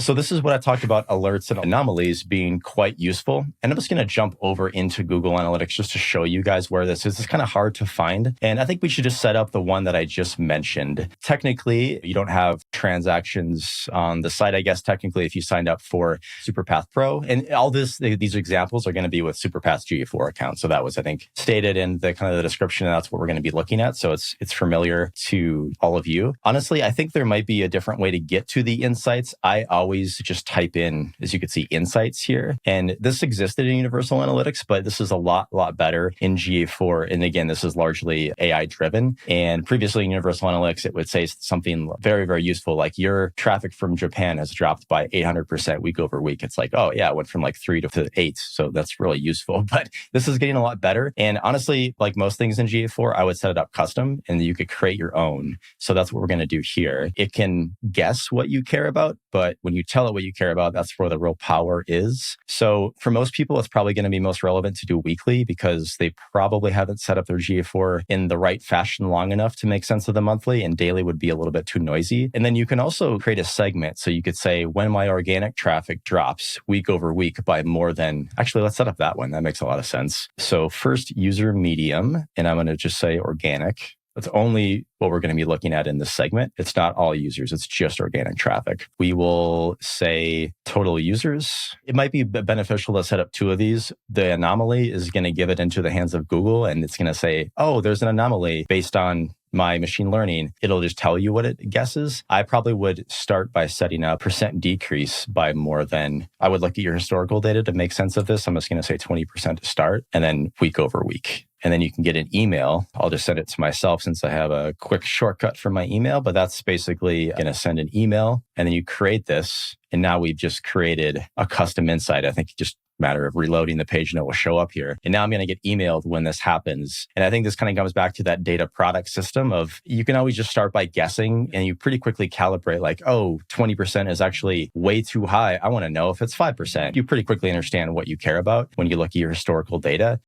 So this is what I talked about, alerts and anomalies being quite useful. And I'm just going to jump over into Google Analytics just to show you guys where this is. It's kind of hard to find. And I think we should just set up the one that I just mentioned. Technically, you don't have transactions on the site, I guess, technically, if you signed up for SuperPath Pro. And all these examples are going to be with SuperPath's GA4 account. So that was, I think, stated in the kind of the description. And that's what we're going to be looking at. So it's familiar to all of you. Honestly, I think there might be a different way to get to the insights. I always just type in, as you can see, insights here. And this existed in Universal Analytics, but this is a lot better in GA4. And again, this is largely AI driven. And previously in Universal Analytics, it would say something very, very useful, like your traffic from Japan has dropped by 800% week over week. It's like, oh yeah, it went from like 3 to 8. So that's really useful. But this is getting a lot better. And honestly, like most things in GA4, I would set it up custom and you could create your own. So that's what we're going to do here. It can guess what you care about, but when you tell it what you care about, that's where the real power is. So for most people, it's probably going to be most relevant to do weekly because they probably haven't set up their GA4 in the right fashion long enough to make sense of the monthly, and daily would be a little bit too noisy. And then you can also create a segment. So you could say, when my organic traffic drops week over week by more than, actually, let's set up that one. That makes a lot of sense. So first user medium, and I'm going to just say organic. That's only what we're going to be looking at in this segment. It's not all users. It's just organic traffic. We will say total users. It might be beneficial to set up 2 of these. The anomaly is going to give it into the hands of Google, and it's going to say, oh, there's an anomaly based on my machine learning. It'll just tell you what it guesses. I probably would start by setting a % decrease by more than, I would look at your historical data to make sense of this. I'm just going to say 20% to start, and then week over week. And then you can get an email. I'll just send it to myself since I have a quick shortcut for my email, but that's basically going to send an email. And then you create this. And now we've just created a custom insight. I think just matter of reloading the page and it will show up here. And now I'm going to get emailed when this happens. And I think this kind of comes back to that data product system of you can always just start by guessing and you pretty quickly calibrate like, oh, 20% is actually way too high. I want to know if it's 5%. You pretty quickly understand what you care about when you look at your historical data.